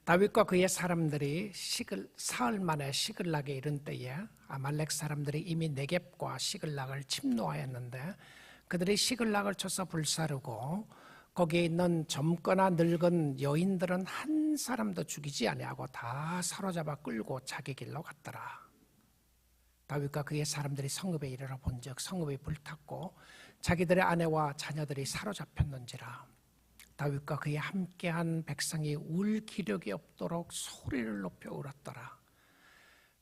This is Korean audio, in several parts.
다윗과 그의 사람들이 사흘 만에 시글락에 이른 때에 아말렉 사람들이 이미 네겝과 시글락을 침노하였는데 그들이 시글락을 쳐서 불사르고 거기에 있는 젊거나 늙은 여인들은 한 사람도 죽이지 아니하고 다 사로잡아 끌고 자기 길로 갔더라. 다윗과 그의 사람들이 성읍에 이르러 본즉 성읍이 불탔고 자기들의 아내와 자녀들이 사로잡혔는지라. 다윗과 그의 함께한 백성이 울 기력이 없도록 소리를 높여 울었더라.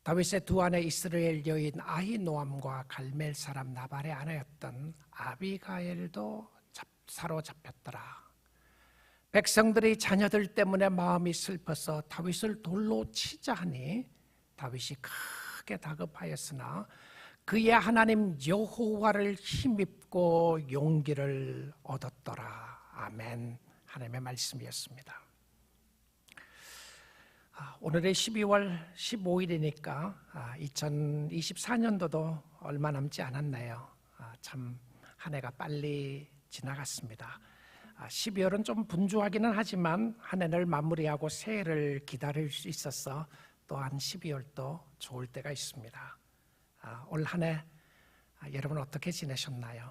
다윗의 두 아내 이스라엘 여인 아히노암과 갈멜 사람 나발의 아내였던 아비가일도 사로잡혔더라. 백성들이 자녀들 때문에 마음이 슬퍼서 다윗을 돌로 치자 하니 다윗이 크게 다급하였으나 그의 하나님 여호와를 힘입고 용기를 얻었더라. 아멘. 하나님의 말씀이었습니다. 오늘의 12월 15일이니까 2024년도도 얼마 남지 않았네요. 참 한 해가 빨리 지나갔습니다. 12월은 좀 분주하기는 하지만 한 해를 마무리하고 새해를 기다릴 수 있어서 또한 12월도 좋을 때가 있습니다. 올 한 해 여러분 어떻게 지내셨나요?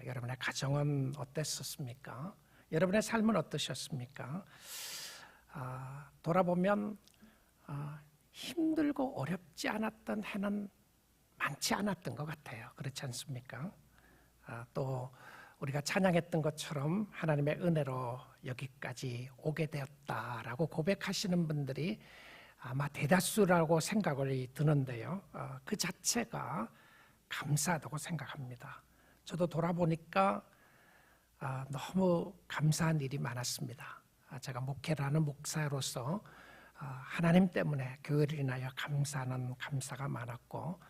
여러분의 가정은 어땠었습니까? 여러분의 삶은 어떠셨습니까? 돌아보면 힘들고 어렵지 않았던 해는 많지 않았던 것 같아요. 그렇지 않습니까? 또 우리가 찬양했던 것처럼 하나님의 은혜로 여기까지 오게 되었다라고 고백하시는 분들이 아마 대다수라고 생각이 드는데요. 그 자체가 감사하다고 생각합니다. 저도 돌아보니까 너무 감사한 일이 많았습니다. 제가 목회를 하는 목사로서 하나님 때문에 교회를 인하여 감사하는 감사가 많았고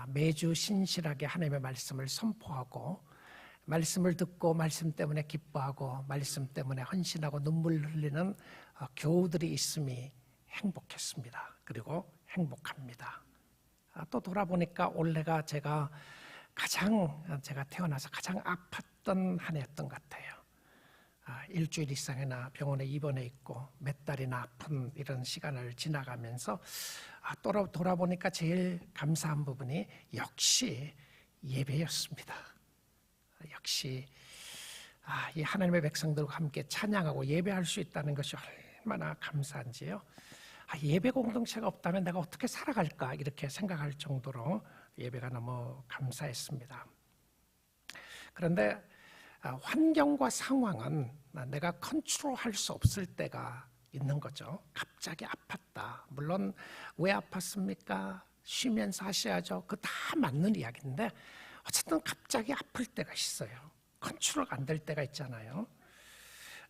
매주 신실하게 하나님의 말씀을 선포하고 말씀을 듣고 말씀 때문에 기뻐하고 말씀 때문에 헌신하고 눈물 흘리는 교우들이 있음이 행복했습니다. 그리고 행복합니다. 또 돌아보니까 올해가 제가 태어나서 가장 아팠던 한 해였던 것 같아요. 일주일 이상이나 병원에 입원해 있고 몇 달이나 아픈 이런 시간을 지나가면서 돌아보니까 제일 감사한 부분이 역시 예배였습니다. 역시 이 하나님의 백성들과 함께 찬양하고 예배할 수 있다는 것이 얼마나 감사한지요. 예배 공동체가 없다면 내가 어떻게 살아갈까 이렇게 생각할 정도로 예배가 너무 감사했습니다. 그런데 환경과 상황은 내가 컨트롤할 수 없을 때가 있는 거죠. 갑자기 아팠다. 물론 왜 아팠습니까? 쉬면서 하셔야죠. 그거 다 맞는 이야기인데 어쨌든 갑자기 아플 때가 있어요. 컨트롤 안 될 때가 있잖아요.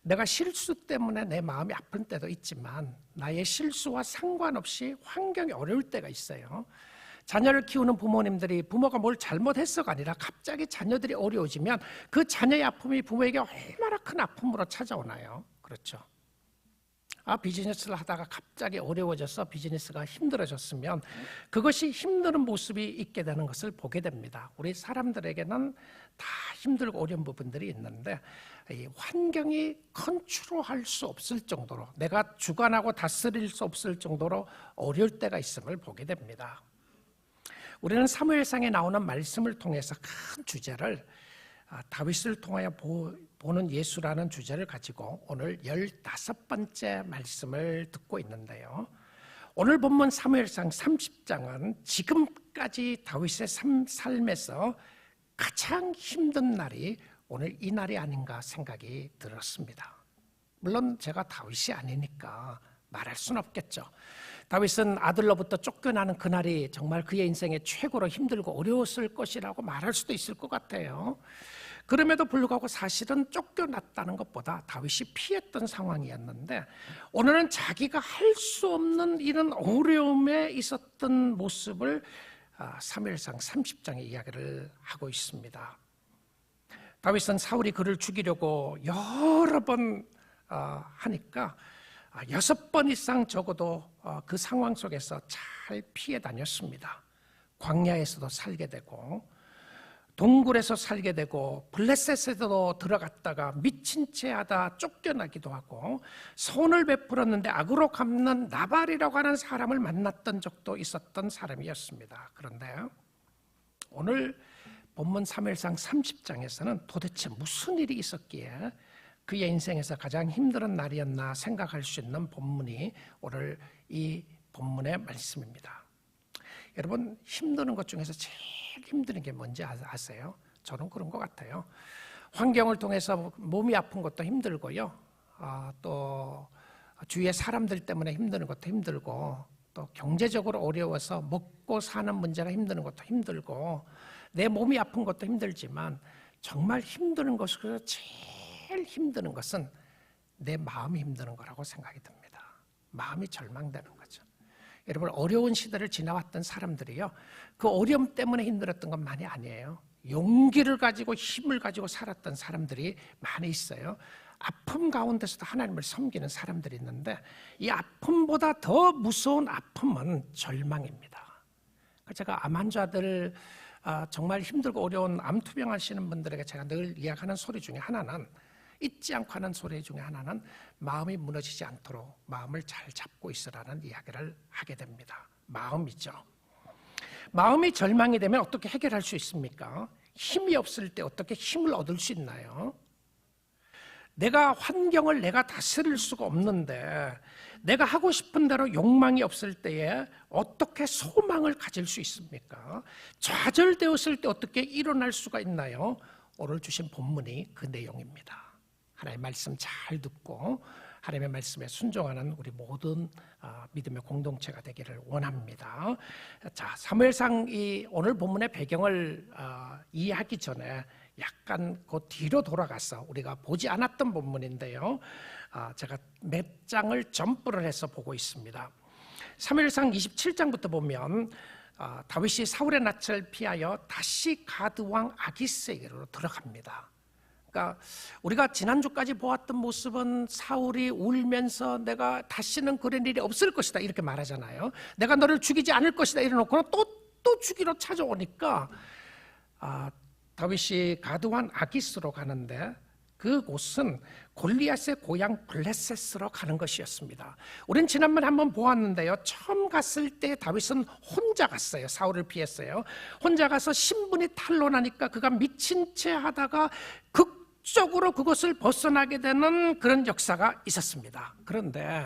내가 실수 때문에 내 마음이 아픈 때도 있지만 나의 실수와 상관없이 환경이 어려울 때가 있어요. 자녀를 키우는 부모님들이 부모가 뭘 잘못했어가 아니라 갑자기 자녀들이 어려워지면 그 자녀의 아픔이 부모에게 얼마나 큰 아픔으로 찾아오나요? 그렇죠. 비즈니스를 하다가 갑자기 어려워져서 비즈니스가 힘들어졌으면 그것이 힘든 모습이 있게 되는 것을 보게 됩니다. 우리 사람들에게는 다 힘들고 어려운 부분들이 있는데 이 환경이 컨트롤할 수 없을 정도로 내가 주관하고 다스릴 수 없을 정도로 어려울 때가 있음을 보게 됩니다. 우리는 사무엘상에 나오는 말씀을 통해서 큰 주제를 다윗을 통하여 보는 예수라는 주제를 가지고 오늘 15번째 말씀을 듣고 있는데요. 오늘 본문 사무엘상 30장은 지금까지 다윗의 삶에서 가장 힘든 날이 오늘 이 날이 아닌가 생각이 들었습니다. 물론 제가 다윗이 아니니까 말할 수는 없겠죠. 다윗은 아들로부터 쫓겨나는 그날이 정말 그의 인생의 최고로 힘들고 어려웠을 것이라고 말할 수도 있을 것 같아요. 그럼에도 불구하고 사실은 쫓겨났다는 것보다 다윗이 피했던 상황이었는데 오늘은 자기가 할 수 없는 이런 어려움에 있었던 모습을 사무엘상 30장의 이야기를 하고 있습니다. 다윗은 사울이 그를 죽이려고 여러 번 하니까 6번 이상 적어도 그 상황 속에서 잘 피해 다녔습니다. 광야에서도 살게 되고 동굴에서 살게 되고 블레셋에도 들어갔다가 미친 채 하다 쫓겨나기도 하고 선을 베풀었는데 악으로 갚는 나발이라고 하는 사람을 만났던 적도 있었던 사람이었습니다. 그런데 오늘 본문 사무엘상 30장에서는 도대체 무슨 일이 있었기에 그의 인생에서 가장 힘든 날이었나 생각할 수 있는 본문이 오늘 이 본문의 말씀입니다. 여러분, 힘드는 것 중에서 제일 힘든 게 뭔지 아세요? 저는 그런 것 같아요. 환경을 통해서 몸이 아픈 것도 힘들고요, 또 주위의 사람들 때문에 힘드는 것도 힘들고, 또 경제적으로 어려워서 먹고 사는 문제가 힘드는 것도 힘들고, 내 몸이 아픈 것도 힘들지만 정말 힘드는 것으로 제일 힘드는 것은 내 마음이 힘드는 거라고 생각이 듭니다. 마음이 절망되는 거죠. 여러분, 어려운 시대를 지나왔던 사람들이요, 그 어려움 때문에 힘들었던 것만이 아니에요. 용기를 가지고 힘을 가지고 살았던 사람들이 많이 있어요. 아픔 가운데서도 하나님을 섬기는 사람들이 있는데 이 아픔보다 더 무서운 아픔은 절망입니다. 제가 암 환자들, 정말 힘들고 어려운 암투병 하시는 분들에게 제가 늘 이야기하는 소리 중에 하나는, 잊지 않고 하는 소리 중에 하나는 마음이 무너지지 않도록 마음을 잘 잡고 있으라는 이야기를 하게 됩니다. 마음이죠. 마음이 절망이 되면 어떻게 해결할 수 있습니까? 힘이 없을 때 어떻게 힘을 얻을 수 있나요? 내가 환경을 내가 다스릴 수가 없는데 내가 하고 싶은 대로 욕망이 없을 때에 어떻게 소망을 가질 수 있습니까? 좌절되었을 때 어떻게 일어날 수가 있나요? 오늘 주신 본문이 그 내용입니다. 하나님의 말씀 잘 듣고 하나님의 말씀에 순종하는 우리 모든 믿음의 공동체가 되기를 원합니다. 자, 사무엘상 이 오늘 본문의 배경을 이해하기 전에 약간 그 뒤로 돌아가서 우리가 보지 않았던 본문인데요, 제가 몇 장을 점프를 해서 보고 있습니다. 사무엘상 27장부터 보면 다윗이 사울의 낯을 피하여 다시 가드 왕 아기스에게로 들어갑니다. 그러니까 우리가 지난주까지 보았던 모습은 사울이 울면서 내가 다시는 그런 일이 없을 것이다 이렇게 말하잖아요. 내가 너를 죽이지 않을 것이다 이래놓고 또 죽이러 찾아오니까 다윗이 가드왕 아기스로 가는데 그곳은 골리앗의 고향 블레셋으로 가는 것이었습니다. 우린 지난번에 한번 보았는데요, 처음 갔을 때 다윗은 혼자 갔어요. 사울을 피했어요. 혼자 가서 신분이 탄로나니까 그가 미친 채 하다가 극적으로 그것을 벗어나게 되는 그런 역사가 있었습니다. 그런데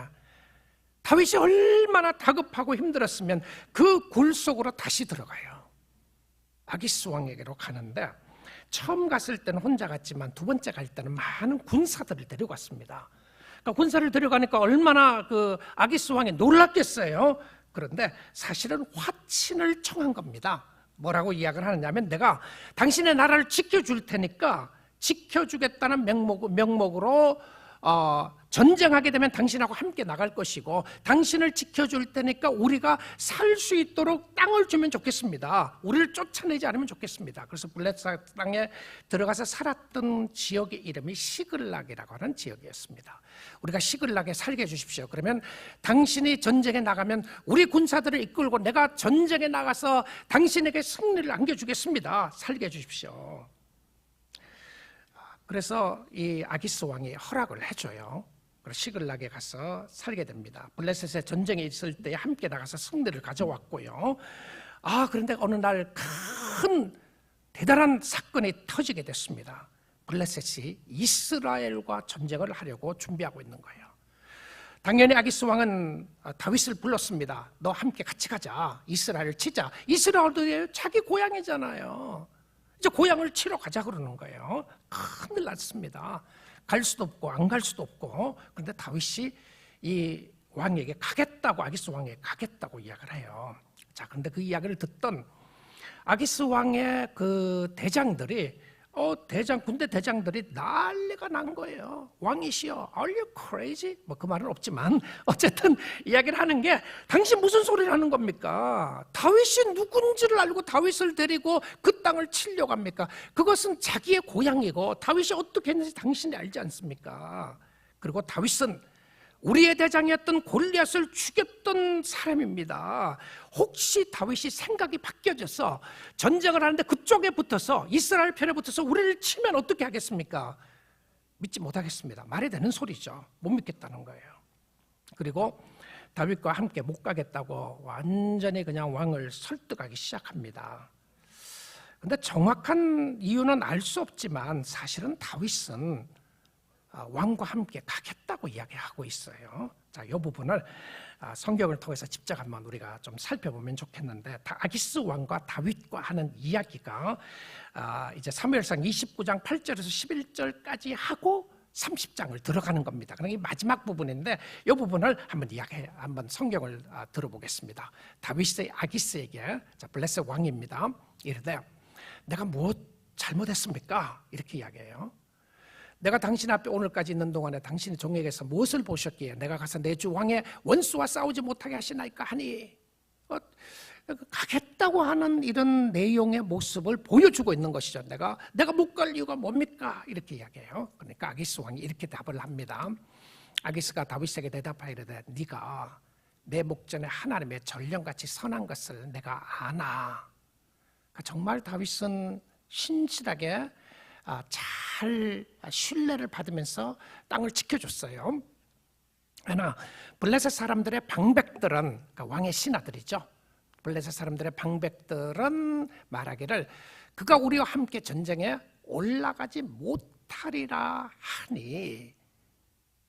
다윗이 얼마나 다급하고 힘들었으면 그 굴 속으로 다시 들어가요. 아기스 왕에게로 가는데 처음 갔을 때는 혼자 갔지만 두 번째 갈 때는 많은 군사들을 데리고 갔습니다. 그러니까 군사를 데려가니까 얼마나 그 아기스 왕이 놀랐겠어요. 그런데 사실은 화친을 청한 겁니다. 뭐라고 이야기를 하느냐면, 내가 당신의 나라를 지켜줄 테니까 지켜주겠다는 명목으로 전쟁하게 되면 당신하고 함께 나갈 것이고, 당신을 지켜줄 테니까 우리가 살 수 있도록 땅을 주면 좋겠습니다. 우리를 쫓아내지 않으면 좋겠습니다. 그래서 블레셋 땅에 들어가서 살았던 지역의 이름이 시글락이라고 하는 지역이었습니다. 우리가 시글락에 살게 해주십시오. 그러면 당신이 전쟁에 나가면 우리 군사들을 이끌고 내가 전쟁에 나가서 당신에게 승리를 안겨주겠습니다. 살게 해주십시오. 그래서 이 아기스 왕이 허락을 해줘요. 그래서 시글락에 가서 살게 됩니다. 블레셋의 전쟁에 있을 때 함께 나가서 승리를 가져왔고요. 그런데 어느 날 큰 대단한 사건이 터지게 됐습니다. 블레셋이 이스라엘과 전쟁을 하려고 준비하고 있는 거예요. 당연히 아기스 왕은 다윗을 불렀습니다. 너 함께 같이 가자. 이스라엘을 치자. 이스라엘도 자기 고향이잖아요. 이제 고향을 치러 가자 그러는 거예요. 큰일 났습니다. 갈 수도 없고 안 갈 수도 없고. 그런데 다윗이 이 왕에게 가겠다고, 아기스 왕에게 가겠다고 이야기를 해요. 자, 그런데 그 이야기를 듣던 아기스 왕의 그 대장들이 군대 대장들이 난리가 난 거예요. 왕이시여, are you crazy? 뭐 그 말은 없지만 어쨌든 이야기를 하는 게, 당신 무슨 소리를 하는 겁니까? 다윗이 누군지를 알고 다윗을 데리고 그 땅을 치려고 합니까? 그것은 자기의 고향이고 다윗이 어떻게 했는지 당신이 알지 않습니까? 그리고 다윗은 우리의 대장이었던 골리앗을 죽였던 사람입니다. 혹시 다윗이 생각이 바뀌어져서 전쟁을 하는데 그쪽에 붙어서 이스라엘 편에 붙어서 우리를 치면 어떻게 하겠습니까? 믿지 못하겠습니다. 말이 되는 소리죠. 못 믿겠다는 거예요. 그리고 다윗과 함께 못 가겠다고 완전히 그냥 왕을 설득하기 시작합니다. 근데 정확한 이유는 알 수 없지만 사실은 다윗은 왕과 함께 가겠다고 이야기하고 있어요. 자, 이 부분을 성경을 통해서 직접 한번 우리가 좀 살펴보면 좋겠는데, 아기스 왕과 다윗과 하는 이야기가 이제 사무엘상 29장 8절에서 11절까지 하고 30장을 들어가는 겁니다. 그러니까 이 마지막 부분인데 이 부분을 한번 성경을 들어보겠습니다. 다윗의 아기스에게, 자, 블레셋 왕입니다. 이르되 내가 무엇 잘못했습니까? 이렇게 이야기해요. 내가 당신 앞에 오늘까지 있는 동안에 당신의 종에게서 무엇을 보셨기에 내가 가서 내 주 왕의 원수와 싸우지 못하게 하시나이까 하니, 가겠다고 하는 이런 내용의 모습을 보여주고 있는 것이죠. 내가 못 갈 이유가 뭡니까? 이렇게 이야기해요. 그러니까 아기스 왕이 이렇게 답을 합니다. 아기스가 다윗에게 대답하이르되 네가 내 목전에 하나님의 전령같이 선한 것을 내가 아나. 그러니까 정말 다윗은 신실하게 잘 신뢰를 받으면서 땅을 지켜줬어요. 그러나 블레셋 사람들의 방백들은, 그러니까 왕의 신하들이죠. 블레셋 사람들의 방백들은 말하기를 그가 우리와 함께 전쟁에 올라가지 못하리라 하니,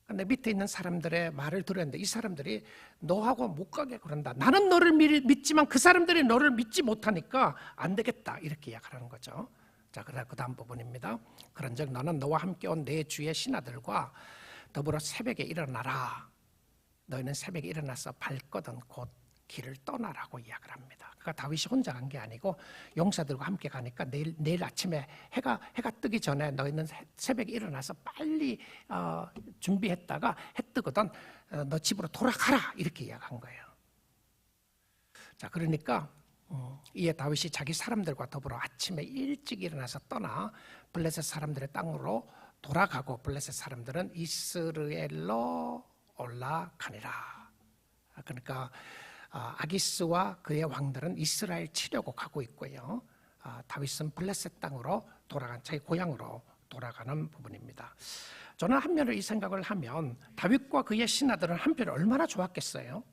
근데 밑에 있는 사람들의 말을 들었는데 이 사람들이 너하고 못 가게 그런다. 나는 너를 믿지만 그 사람들이 너를 믿지 못하니까 안 되겠다. 이렇게 이야기하는 거죠. 자, 그 다음 부분입니다. 그런즉 너는 너와 함께 온 내 주의 신하들과 더불어 새벽에 일어나라. 너희는 새벽에 일어나서 발거든 곧 길을 떠나라고 이야기를 합니다. 그러니까 다윗이 혼자 간 게 아니고 용사들과 함께 가니까 내일 아침에 해가 뜨기 전에 너희는 새벽에 일어나서 빨리 준비했다가 해 뜨거든 너 집으로 돌아가라. 이렇게 이야기한 거예요. 자, 그러니까 이에 다윗이 자기 사람들과 더불어 아침에 일찍 일어나서 떠나 블레셋 사람들의 땅으로 돌아가고 블레셋 사람들은 이스라엘로 올라가니라. 그러니까 아기스와 그의 왕들은 이스라엘 치려고 가고 있고요. 다윗은 블레셋 땅으로 자기 고향으로 돌아가는 부분입니다. 저는 한편으로 이 생각을 하면 다윗과 그의 신하들은 한편으로 얼마나 좋았겠어요.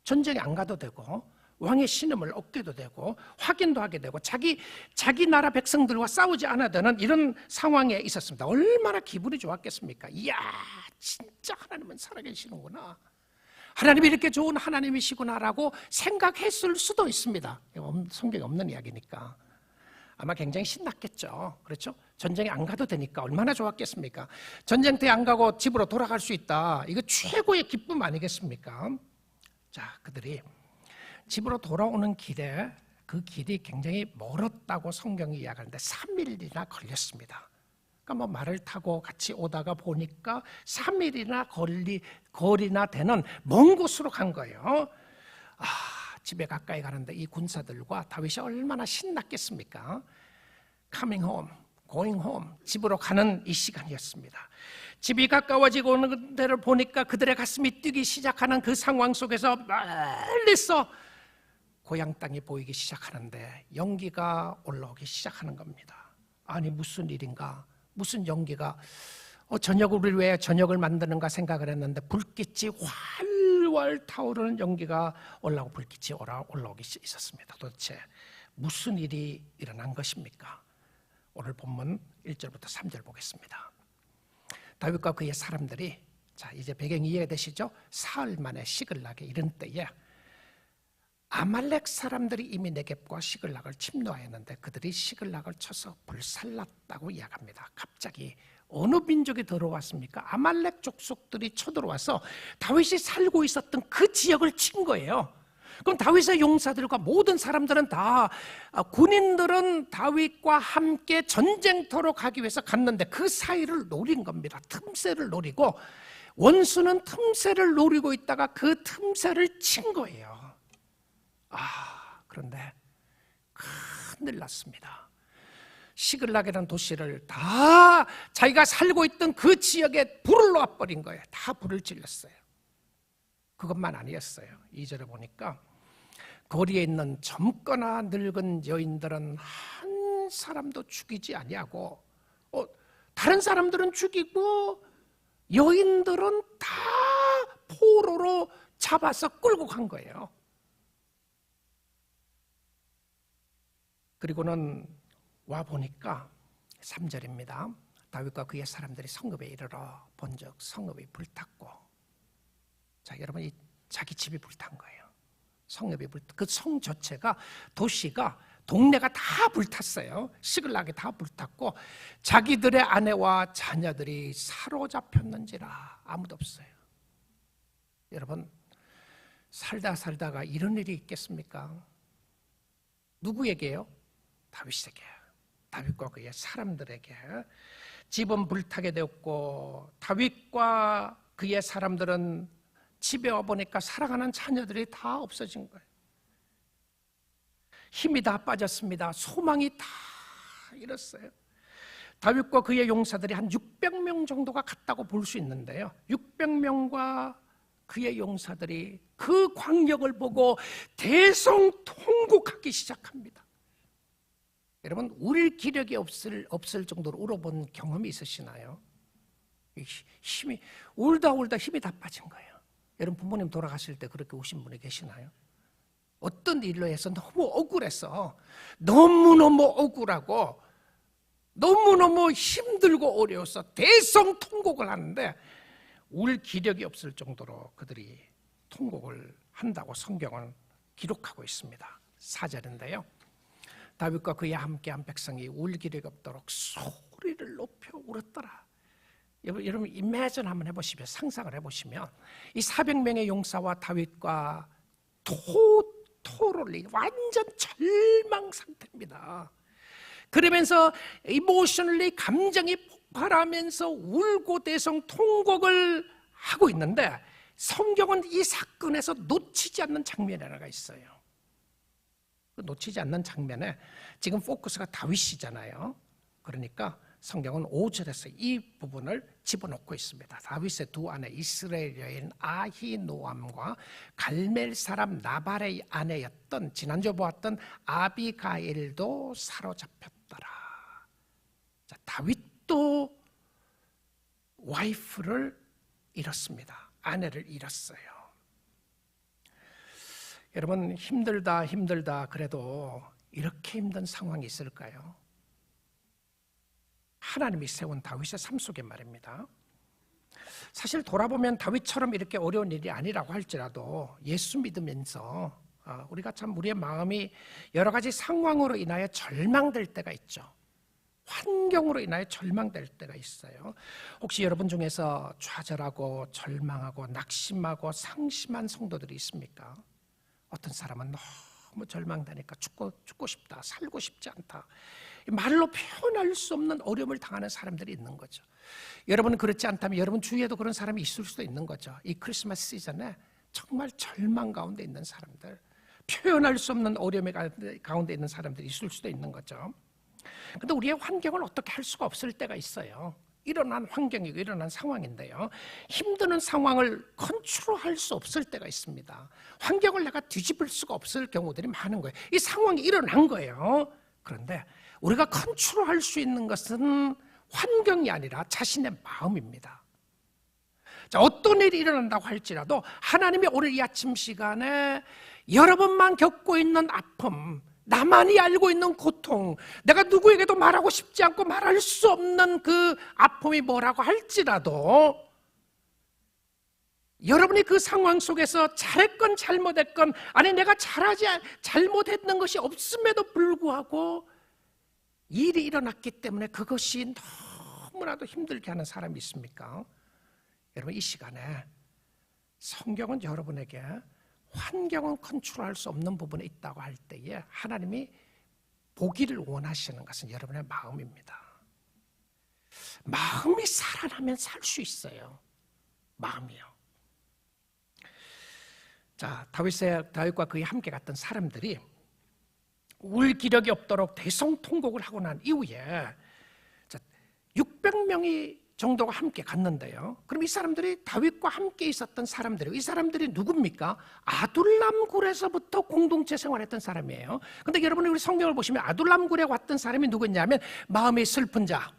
전쟁에 안 가도 되고 왕의 신임을 얻게도 되고 확인도 하게 되고 자기 나라 백성들과 싸우지 않아야 되는 이런 상황에 있었습니다. 얼마나 기분이 좋았겠습니까? 이야, 진짜 하나님은 살아계시는구나. 하나님이 이렇게 좋은 하나님이시구나라고 생각했을 수도 있습니다. 성경에 없는 이야기니까. 아마 굉장히 신났겠죠. 그렇죠? 전쟁에 안 가도 되니까 얼마나 좋았겠습니까? 전쟁터에 안 가고 집으로 돌아갈 수 있다. 이거 최고의 기쁨 아니겠습니까? 자, 그들이 집으로 돌아오는 길에 그 길이 굉장히 멀었다고 성경이 이야기하는데 3일이나 걸렸습니다. 그러니까 뭐 말을 타고 같이 오다가 보니까 3일이나 거리나 되는 먼 곳으로 간 거예요. 집에 가까이 가는데 이 군사들과 다윗이 얼마나 신났겠습니까? Coming home, going home, 집으로 가는 이 시간이었습니다. 집이 가까워지고 오는 데를 보니까 그들의 가슴이 뛰기 시작하는 그 상황 속에서 멀리서 고향 땅이 보이기 시작하는데 연기가 올라오기 시작하는 겁니다. 아니 무슨 일인가? 무슨 연기가? 저녁을 왜 저녁을 만드는가 생각을 했는데 불빛이 활활 타오르는 연기가 올라오고 불빛이 올라오기 있었습니다. 도대체 무슨 일이 일어난 것입니까? 오늘 본문 1절부터 3절 보겠습니다. 다윗과 그의 사람들이, 자 이제 배경이 이해되시죠? 사흘 만에 시글락에 이른 때에 아말렉 사람들이 이미 네겝과 시글락을 침노하였는데 그들이 시글락을 쳐서 불살랐다고 이야기합니다. 갑자기 어느 민족이 들어왔습니까? 아말렉 족속들이 쳐들어와서 다윗이 살고 있었던 그 지역을 친 거예요. 그럼 다윗의 용사들과 모든 사람들은 다, 군인들은 다윗과 함께 전쟁터로 가기 위해서 갔는데 그 사이를 노린 겁니다. 틈새를 노리고, 원수는 틈새를 노리고 있다가 그 틈새를 친 거예요. 그런데 큰일 났습니다. 시글락이라는 도시를 다 자기가 살고 있던 그 지역에 불을 놔버린 거예요. 다 불을 질렀어요. 그것만 아니었어요. 2절에 보니까 거리에 있는 젊거나 늙은 여인들은 한 사람도 죽이지 아니하고 다른 사람들은 죽이고 여인들은 다 포로로 잡아서 끌고 간 거예요. 그리고는 와 보니까 3절입니다. 다윗과 그의 사람들이 성읍에 이르러 본즉 성읍이 불탔고, 자 여러분, 이 자기 집이 불탄 거예요. 성읍이 그 성 자체가, 도시가, 동네가 다 불탔어요. 시글락이 다 불탔고 자기들의 아내와 자녀들이 사로잡혔는지라. 아무도 없어요. 여러분, 살다가 이런 일이 있겠습니까? 누구에게요? 다윗에게, 다윗과 그의 사람들에게. 집은 불타게 되었고 다윗과 그의 사람들은 집에 와보니까 사랑하는 자녀들이 다 없어진 거예요. 힘이 다 빠졌습니다. 소망이 다 잃었어요. 다윗과 그의 용사들이 한 600명 정도가 갔다고 볼 수 있는데요, 600명과 그의 용사들이 그 광경을 보고 대성통곡하기 시작합니다. 여러분, 울 기력이 없을 정도로 울어본 경험이 있으시나요? 힘이, 울다 힘이 다 빠진 거예요. 여러분, 부모님 돌아가실 때 그렇게 우신 분이 계시나요? 어떤 일로 해서 너무 억울해서, 너무너무 억울하고 너무너무 힘들고 어려워서 대성통곡을 하는데 울 기력이 없을 정도로 그들이 통곡을 한다고 성경은 기록하고 있습니다. 4절인데요, 다윗과 그와 함께한 백성이 울 기력이 없도록 소리를 높여 울었더라. 여러분 이매진 한번 해보시면, 상상을 해보시면 이 400명의 용사와 다윗과 토롤리 완전 절망 상태입니다. 그러면서 이모셔널리 감정이 폭발하면서 울고 대성통곡을 하고 있는데 성경은 이 사건에서 놓치지 않는 장면이 하나가 있어요. 놓치지 않는 장면에 지금 포커스가 다윗이잖아요. 그러니까 성경은 5절에서 이 부분을 집어넣고 있습니다. 다윗의 두 아내 이스라엘 여인 아히노암과 갈멜 사람 나발의 아내였던, 지난주에 보았던 아비가일도 사로잡혔더라. 자, 다윗도 와이프를 잃었습니다. 아내를 잃었어요. 여러분, 힘들다 그래도 이렇게 힘든 상황이 있을까요? 하나님이 세운 다윗의 삶 속에 말입니다. 사실 돌아보면 다윗처럼 이렇게 어려운 일이 아니라고 할지라도 예수 믿으면서 우리가 참 우리의 마음이 여러 가지 상황으로 인하여 절망될 때가 있죠. 환경으로 인하여 절망될 때가 있어요. 혹시 여러분 중에서 좌절하고 절망하고 낙심하고 상심한 성도들이 있습니까? 어떤 사람은 너무 절망되니까 죽고 싶다, 살고 싶지 않다, 말로 표현할 수 없는 어려움을 당하는 사람들이 있는 거죠. 여러분은 그렇지 않다면 여러분 주위에도 그런 사람이 있을 수도 있는 거죠. 이 크리스마스 시즌에 정말 절망 가운데 있는 사람들, 표현할 수 없는 어려움 가운데 있는 사람들이 있을 수도 있는 거죠. 그런데 우리의 환경을 어떻게 할 수가 없을 때가 있어요. 일어난 환경이고 일어난 상황인데요, 힘드는 상황을 컨트롤할 수 없을 때가 있습니다. 환경을 내가 뒤집을 수가 없을 경우들이 많은 거예요. 이 상황이 일어난 거예요. 그런데 우리가 컨트롤할 수 있는 것은 환경이 아니라 자신의 마음입니다. 자, 어떤 일이 일어난다고 할지라도 하나님이 오늘 이 아침 시간에 여러분만 겪고 있는 아픔, 나만이 알고 있는 고통, 내가 누구에게도 말하고 싶지 않고 말할 수 없는 그 아픔이 뭐라고 할지라도 여러분이 그 상황 속에서 잘했건 잘못했건, 아니 내가 잘못했는 것이 없음에도 불구하고 일이 일어났기 때문에 그것이 너무나도 힘들게 하는 사람이 있습니까? 여러분, 이 시간에 성경은 여러분에게 환경은 컨트롤할 수 없는 부분에 있다고 할 때에 하나님이 보기를 원하시는 것은 여러분의 마음입니다. 마음이 살아나면 살 수 있어요. 마음이요. 자, 다윗과 그에 함께 갔던 사람들이 울 기력이 없도록 대성통곡을 하고 난 이후에 600명이 정도가 함께 갔는데요. 그럼 이 사람들이 다윗과 함께 있었던 사람들이에요. 이 사람들이 누굽니까? 아둘람 굴에서부터 공동체 생활했던 사람이에요. 근데 여러분이 우리 성경을 보시면 아둘람 굴에 왔던 사람이 누구냐면 마음이 슬픈 자,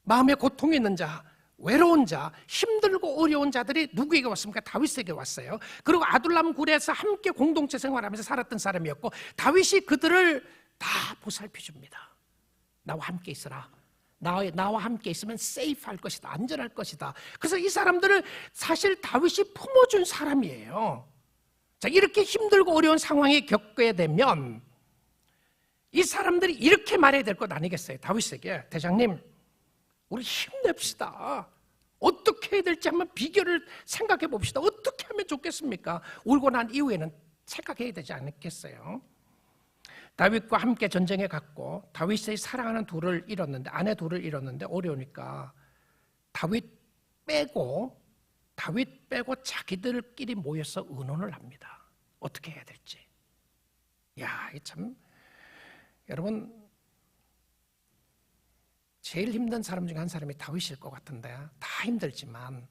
마음에 고통이 있는 자, 외로운 자, 힘들고 어려운 자들이 누구에게 왔습니까? 다윗에게 왔어요. 그리고 아둘람 굴에서 함께 공동체 생활하면서 살았던 사람이었고 다윗이 그들을 다 보살펴 줍니다. 나와 함께 있어라. 나와 함께 있으면 세이프 할 것이다. 안전할 것이다. 그래서 이 사람들을 사실 다윗이 품어준 사람이에요. 자, 이렇게 힘들고 어려운 상황에 겪게 되면 이 사람들이 이렇게 말해야 될 것 아니겠어요? 다윗에게, 대장님, 우리 힘냅시다. 어떻게 해야 될지 한번 비결을 생각해 봅시다. 어떻게 하면 좋겠습니까? 울고 난 이후에는 생각해야 되지 않겠어요? 다윗과 함께 전쟁에 갔고 다윗의 사랑하는 둘을 잃었는데, 아내 둘을 잃었는데 어려우니까 다윗 빼고 자기들끼리 모여서 의논을 합니다. 어떻게 해야 될지. 야, 참 여러분, 제일 힘든 사람 중에 한 사람이 다윗일 것 같은데, 다 힘들지만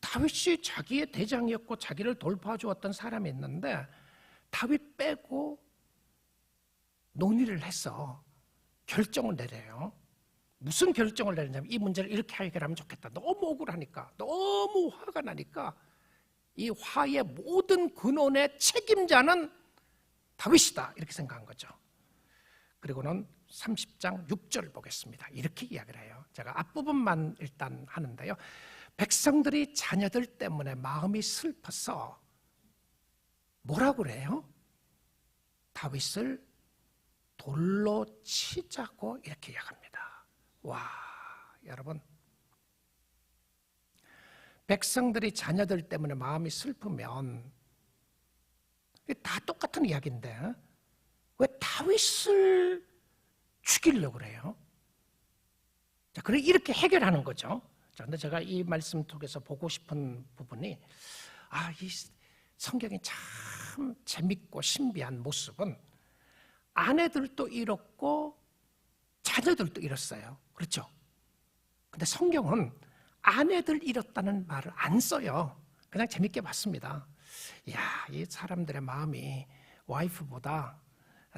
다윗이 자기의 대장이었고 자기를 돌봐주었던 사람이 있는데 다윗 빼고 논의를 해서 결정을 내려요. 무슨 결정을 내리냐면 이 문제를 이렇게 해결하면 좋겠다. 너무 억울하니까, 너무 화가 나니까 이 화의 모든 근원의 책임자는 다윗이다, 이렇게 생각한 거죠. 그리고는 30장 6절을 보겠습니다. 이렇게 이야기를 해요. 제가 앞부분만 일단 하는데요. 백성들이 자녀들 때문에 마음이 슬퍼서 뭐라고 그래요? 다윗을 돌로 치자고 이렇게 이야기합니다. 와, 여러분, 백성들이 자녀들 때문에 마음이 슬프면 다 똑같은 이야기인데 왜 다윗을 죽이려고 그래요? 자, 그래 이렇게 해결하는 거죠. 자, 근데 제가 이 말씀 속에서 보고 싶은 부분이, 이 성경이 참 재밌고 신비한 모습은 아내들도 잃었고 자녀들도 잃었어요. 그렇죠? 근데 성경은 아내들 잃었다는 말을 안 써요. 그냥 재밌게 봤습니다. 야, 이 사람들의 마음이 와이프보다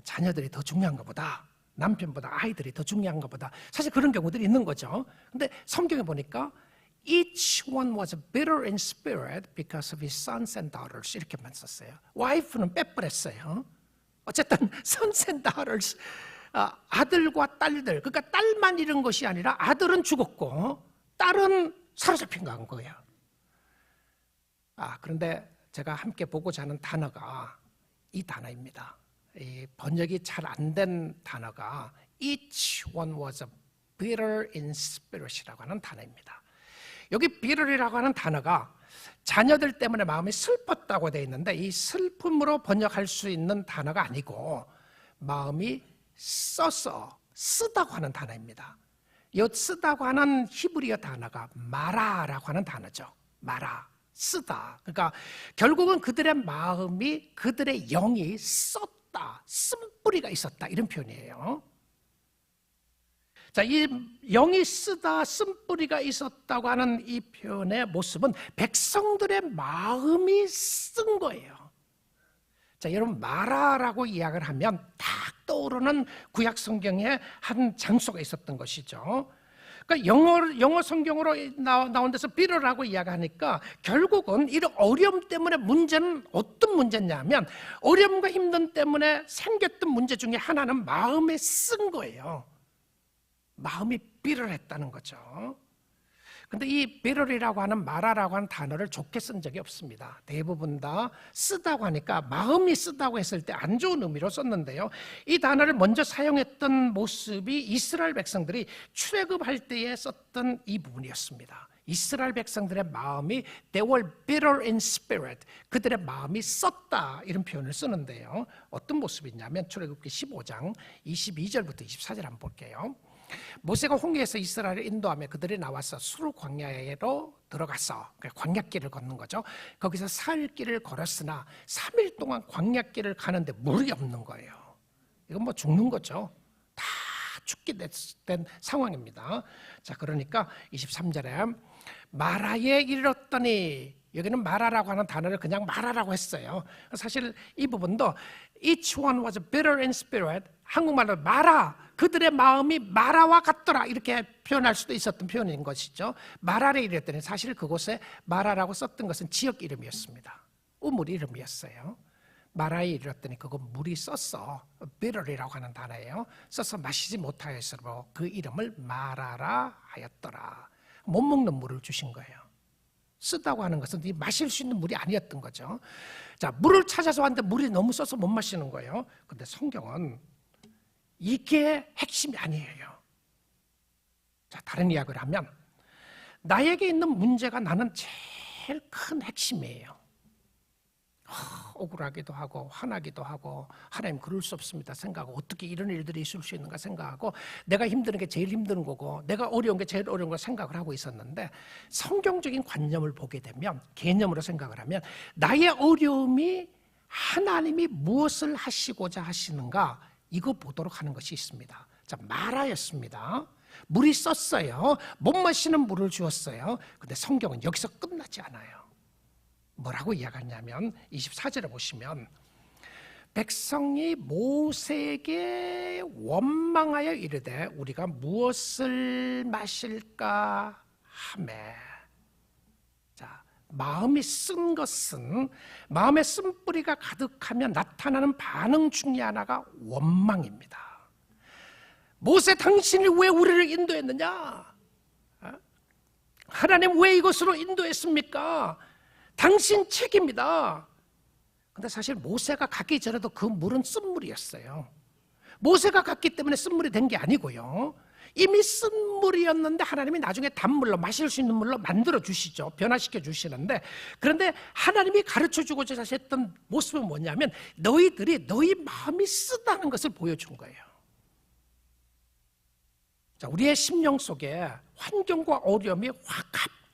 자녀들이 더 중요한 것보다, 남편보다 아이들이 더 중요한 것보다, 사실 그런 경우들이 있는 거죠. 근데 성경에 보니까 Each one was bitter in spirit because of his sons and daughters, 이렇게만 썼어요. 와이프는 빼버렸어요. 어쨌든 sons and daughters, 아들과 딸들, 그러니까 딸만 잃은 것이 아니라 아들은 죽었고 딸은 사로잡힌 거예요. 그런데 제가 함께 보고자 하는 단어가 이 단어입니다. 이 번역이 잘 안 된 단어가 Each one was bitter in spirit이라고 하는 단어입니다. 여기 bitter이라고 하는 단어가 자녀들 때문에 마음이 슬펐다고 되어 있는데 이 슬픔으로 번역할 수 있는 단어가 아니고 마음이 써서 쓰다고 하는 단어입니다. 이 쓰다고 하는 히브리어 단어가 마라라고 하는 단어죠. 마라, 쓰다. 그러니까 결국은 그들의 마음이, 그들의 영이 썼다, 쓴뿌리가 있었다, 이런 표현이에요. 자, 이 영이 쓰다, 쓴뿌리가 있었다고 하는 이 표현의 모습은 백성들의 마음이 쓴 거예요. 자, 여러분, 마라라고 이야기를 하면 딱 떠오르는 구약 성경의 한 장소가 있었던 것이죠. 그러니까 영어 성경으로 나온 데서 비러라고 이야기하니까 결국은 이런 어려움 때문에 문제는 어떤 문제냐면 어려움과 힘든 때문에 생겼던 문제 중에 하나는 마음에 쓴 거예요. 마음이 비럴했다는 거죠. 근데 이 비럴이라고 하는 마라라고 하는 단어를 좋게 쓴 적이 없습니다. 대부분 다 쓰다고 하니까 마음이 쓰다고 했을 때 안 좋은 의미로 썼는데요. 이 단어를 먼저 사용했던 모습이 이스라엘 백성들이 출애굽할 때에 썼던 이 부분이었습니다. 이스라엘 백성들의 마음이 they were bitter in spirit, 그들의 마음이 썼다, 이런 표현을 쓰는데요. 어떤 모습이냐면 출애굽기 15장 22절부터 24절 한번 볼게요. 모세가 홍해에서 이스라엘을 인도하며 그들이 나와서 수르 광야로 들어가서 광야길을 걷는 거죠. 거기서 사흘 길을 걸었으나 3일 동안 광야길을 가는데 물이 없는 거예요. 이건 뭐 죽는 거죠. 다 죽게 된 상황입니다. 자, 그러니까 23절에 마라에 이르렀더니, 여기는 마라라고 하는 단어를 그냥 마라라고 했어요. 사실 이 부분도 each one was bitter in spirit, 한국말로 마라, 그들의 마음이 마라와 같더라, 이렇게 표현할 수도 있었던 표현인 것이죠. 마라에 이르렀더니, 사실 그곳에 마라라고 썼던 것은 지역 이름이었습니다. 우물 이름이었어요. 마라에 이르렀더니 그거 물이 썼어. bitter이라고 하는 단어예요. 써서 마시지 못하였으므로 그 이름을 마라라 하였더라. 못 먹는 물을 주신 거예요. 쓰다고 하는 것은 마실 수 있는 물이 아니었던 거죠. 자, 물을 찾아서 왔는데 물이 너무 써서 못 마시는 거예요. 근데 성경은 이게 핵심이 아니에요. 자, 다른 이야기를 하면 나에게 있는 문제가 나는 제일 큰 핵심이에요. 억울하기도 하고 화나기도 하고, 하나님 그럴 수 없습니다 생각하고, 어떻게 이런 일들이 있을 수 있는가 생각하고, 내가 힘드는 게 제일 힘든 거고 내가 어려운 게 제일 어려운 거 생각을 하고 있었는데, 성경적인 관념을 보게 되면, 개념으로 생각을 하면, 나의 어려움이 하나님이 무엇을 하시고자 하시는가, 이거 보도록 하는 것이 있습니다. 자, 마라였습니다. 물이 썼어요. 못 마시는 물을 주었어요. 근데 성경은 여기서 끝나지 않아요. 뭐라고 이야기하냐면 24절에 보시면, 백성이 모세에게 원망하여 이르되 우리가 무엇을 마실까 하매. 자, 마음이 쓴 것은, 마음의 쓴뿌리가 가득하면 나타나는 반응 중에 하나가 원망입니다. 모세, 당신이 왜 우리를 인도했느냐? 하나님 왜 이것으로 인도했습니까? 당신 책입니다. 근데 사실 모세가 갔기 전에도 그 물은 쓴물이었어요. 모세가 갔기 때문에 쓴물이 된 게 아니고요, 이미 쓴물이었는데 하나님이 나중에 단물로, 마실 수 있는 물로 만들어 주시죠. 변화시켜 주시는데, 그런데 하나님이 가르쳐 주고자 하셨던 모습은 뭐냐면, 너희들이 너희 마음이 쓰다는 것을 보여준 거예요. 자, 우리의 심령 속에 환경과 어려움이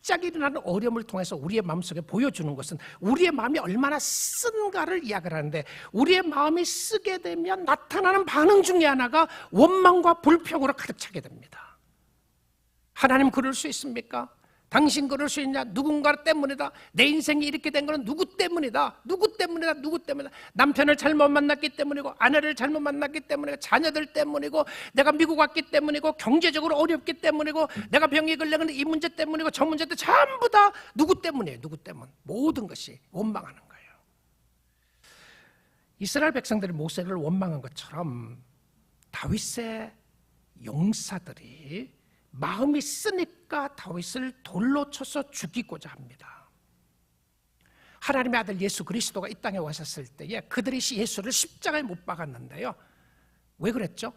갑자기 일어나는 어려움을 통해서 우리의 마음속에 보여주는 것은 우리의 마음이 얼마나 쓴가를 이야기를 하는데, 우리의 마음이 쓰게 되면 나타나는 반응 중에 하나가 원망과 불평으로 가득 차게 됩니다. 하나님 그럴 수 있습니까? 당신 그럴 수 있냐? 누군가 때문이다. 내 인생이 이렇게 된 것은 누구 때문이다. 누구 때문이다. 누구 때문이다. 남편을 잘못 만났기 때문이고, 아내를 잘못 만났기 때문이고, 자녀들 때문이고, 내가 미국 왔기 때문이고, 경제적으로 어렵기 때문이고, 내가 병이 걸려는 이 문제 때문이고, 저 문제 때 전부 다 누구 때문이에요. 누구 때문. 모든 것이 원망하는 거예요. 이스라엘 백성들이 모세를 원망한 것처럼 다윗의 용사들이 마음이 쓰니까 다윗을 돌로 쳐서 죽이고자 합니다. 하나님의 아들 예수 그리스도가 이 땅에 오셨을 때에 그들이 예수를 십자가에 못 박았는데요, 왜 그랬죠?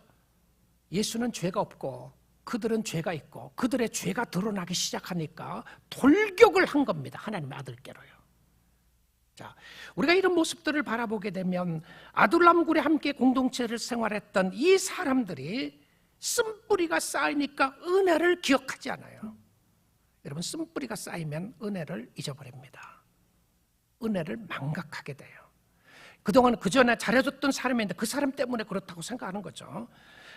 예수는 죄가 없고 그들은 죄가 있고, 그들의 죄가 드러나기 시작하니까 돌격을 한 겁니다. 하나님의 아들께로요. 자, 우리가 이런 모습들을 바라보게 되면, 아둘람굴에 함께 공동체를 생활했던 이 사람들이 쓴뿌리가 쌓이니까 은혜를 기억하지 않아요. 여러분, 쓴뿌리가 쌓이면 은혜를 잊어버립니다. 은혜를 망각하게 돼요. 그동안 그 전에 잘해줬던 사람인데 그 사람 때문에 그렇다고 생각하는 거죠.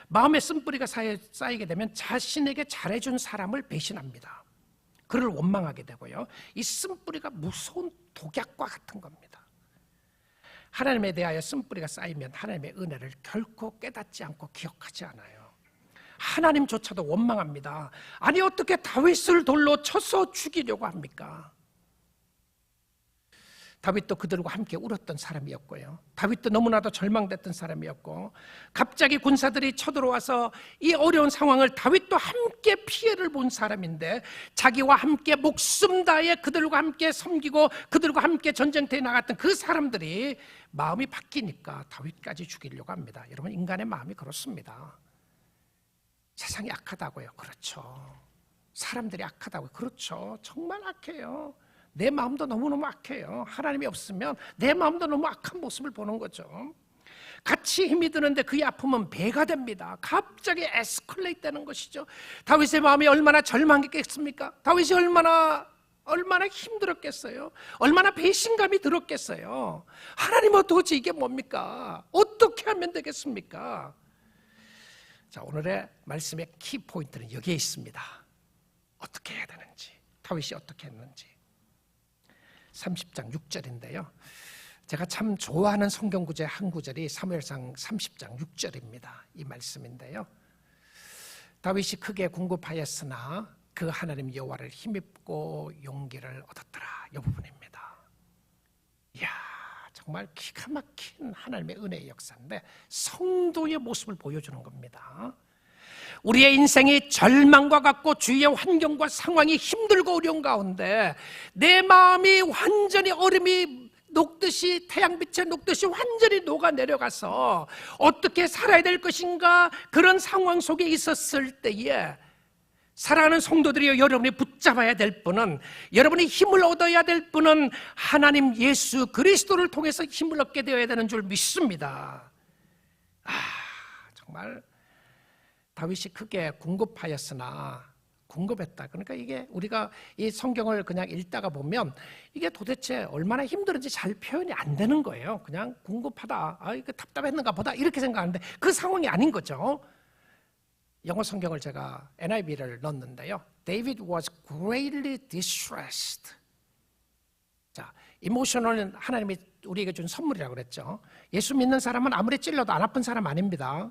마음에 쓴뿌리가 쌓이게 되면 자신에게 잘해준 사람을 배신합니다. 그를 원망하게 되고요, 이 쓴뿌리가 무서운 독약과 같은 겁니다. 하나님에 대하여 쓴뿌리가 쌓이면 하나님의 은혜를 결코 깨닫지 않고 기억하지 않아요. 하나님조차도 원망합니다. 아니, 어떻게 다윗을 돌로 쳐서 죽이려고 합니까? 다윗도 그들과 함께 울었던 사람이었고요, 다윗도 너무나도 절망됐던 사람이었고, 갑자기 군사들이 쳐들어와서 이 어려운 상황을 다윗도 함께 피해를 본 사람인데, 자기와 함께 목숨 다해 그들과 함께 섬기고 그들과 함께 전쟁터에 나갔던 그 사람들이 마음이 바뀌니까 다윗까지 죽이려고 합니다. 여러분, 인간의 마음이 그렇습니다. 세상이 악하다고요? 그렇죠. 사람들이 악하다고요? 그렇죠. 정말 악해요. 내 마음도 너무너무 악해요. 하나님이 없으면 내 마음도 너무 악한 모습을 보는 거죠. 같이 힘이 드는데 그의 아픔은 배가 됩니다. 갑자기 에스컬레이트 되는 것이죠. 다윗의 마음이 얼마나 절망했겠습니까? 다윗이 얼마나 힘들었겠어요? 얼마나 배신감이 들었겠어요? 하나님, 도대체 이게 뭡니까? 어떻게 하면 되겠습니까? 자, 오늘의 말씀의 키포인트는 여기에 있습니다. 어떻게 해야 되는지, 다윗이 어떻게 했는지. 30장 6절인데요. 제가 참 좋아하는 성경 구절 한 구절이 사무엘상 30장 6절입니다. 이 말씀인데요. 다윗이 크게 궁급하였으나 그 하나님 여호와를 힘입고 용기를 얻었더라. 이 부분입니다. 이야, 정말 기가 막힌 하나님의 은혜의 역사인데 성도의 모습을 보여주는 겁니다. 우리의 인생이 절망과 같고 주위의 환경과 상황이 힘들고 어려운 가운데 내 마음이 완전히 얼음이 녹듯이, 태양빛에 녹듯이 완전히 녹아내려가서 어떻게 살아야 될 것인가, 그런 상황 속에 있었을 때에 사랑하는 성도들이여, 여러분이 붙잡아야 될 분은, 여러분이 힘을 얻어야 될 분은 하나님 예수 그리스도를 통해서 힘을 얻게 되어야 되는 줄 믿습니다. 정말 다윗이 크게 궁급하였으나, 궁급했다. 그러니까 이게 우리가 이 성경을 그냥 읽다가 보면 이게 도대체 얼마나 힘들은지 잘 표현이 안 되는 거예요. 그냥 궁급하다, 이거 답답했는가 보다, 이렇게 생각하는데 그 상황이 아닌 거죠. 영어 성경을 제가 NIV를 넣었는데요. David was greatly distressed. 자, 이모셔널은 하나님이 우리에게 준 선물이라고 그랬죠. 예수 믿는 사람은 아무리 찔러도 안 아픈 사람 아닙니다.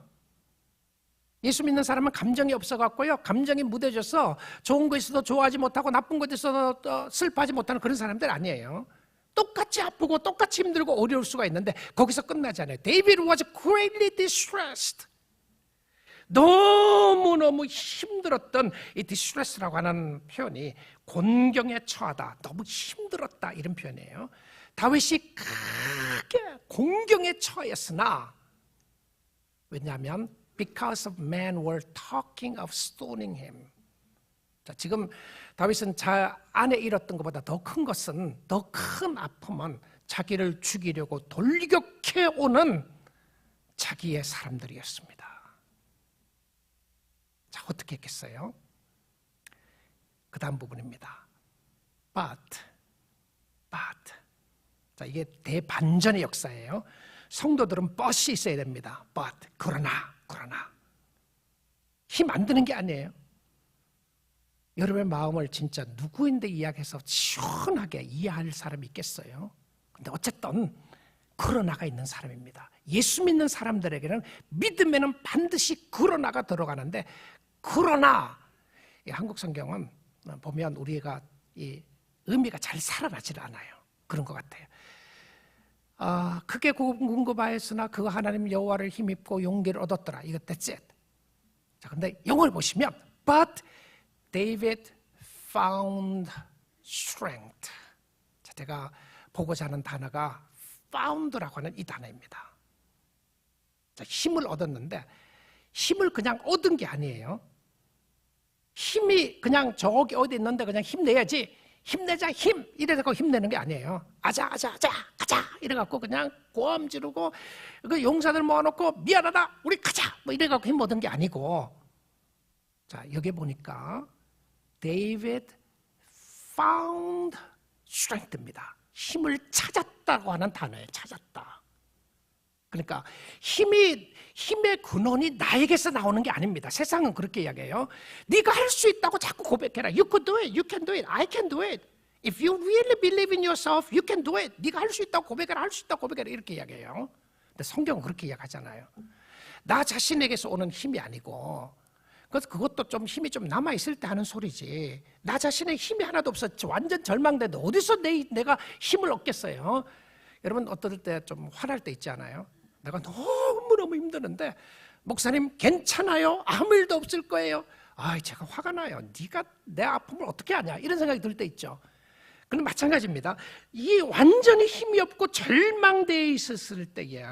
예수 믿는 사람은 감정이 없어갖고요, 감정이 무뎌져서 좋은 거 있어도 좋아하지 못하고 나쁜 것 있어도 슬퍼하지 못하는 그런 사람들 아니에요. 똑같이 아프고 똑같이 힘들고 어려울 수가 있는데 거기서 끝나지 않아요. David was greatly distressed. 너무너무 힘들었던 이 distress라고 하는 표현이 곤경에 처하다, 너무 힘들었다, 이런 표현이에요. 다윗이 크게 곤경에 처했으나, 왜냐하면 because of men were talking of stoning him. 자, 지금 다윗은 자 안에 잃었던 것보다 더 큰 것은, 더 큰 아픔은 자기를 죽이려고 돌격해 오는 자기의 사람들이었습니다. 자, 어떻게 했겠어요? 그 다음 부분입니다. But. 자, 이게 대반전의 역사예요. 성도들은 but이 있어야 됩니다. But, 그러나 힘 안 드는 게 아니에요. 여러분의 마음을 진짜 누구인데 이야기해서 시원하게 이해할 사람이 있겠어요? 근데 어쨌든 그러나가 있는 사람입니다. 예수 믿는 사람들에게는 믿음에는 반드시 그러나가 들어가는데, 그러나 이 한국 성경은 보면 우리가 이 의미가 잘 살아나질 않아요. 그런 것 같아요. 크게 궁급하였으나 그 하나님 여호와를 힘입고 용기를 얻었더라. 이거 that's it. 자, 근데 영어를 보시면 But David found strength. 자, 제가 보고자 하는 단어가 found라고 하는 이 단어입니다. 자, 힘을 얻었는데 힘을 그냥 얻은 게 아니에요. 힘이 그냥 저기 어디 있는데 그냥 힘내야지, 힘내자, 힘 이래갖고 힘내는 게 아니에요. 아자 가자 이래갖고 그냥 고함 지르고 그 용사들 모아놓고 미안하다 우리 가자 뭐 이래갖고 힘 얻은 게 아니고, 자, 여기 보니까 David found strength입니다. 힘을 찾았다고 하는 단어예요. 찾았다. 그러니까 힘의 근원이 나에게서 나오는 게 아닙니다. 세상은 그렇게 이야기해요. 네가 할 수 있다고 자꾸 고백해라. You could do it, you can do it, I can do it. If you really believe in yourself, you can do it. 네가 할 수 있다고 고백해라, 할 수 있다고 고백해라, 이렇게 이야기해요. 근데 성경은 그렇게 이야기하잖아요. 나 자신에게서 오는 힘이 아니고, 그래서 그것도 좀 힘이 좀 남아있을 때 하는 소리지, 나 자신의 힘이 하나도 없었지, 완전 절망되는데 어디서 내가 힘을 얻겠어요? 여러분 어떨 때 좀 화날 때 있지 않아요? 내가 너무너무 힘드는데 목사님 괜찮아요? 아무 일도 없을 거예요. 제가 화가 나요. 네가 내 아픔을 어떻게 아냐, 이런 생각이 들 때 있죠. 근데 마찬가지입니다. 이 완전히 힘이 없고 절망되어 있었을 때에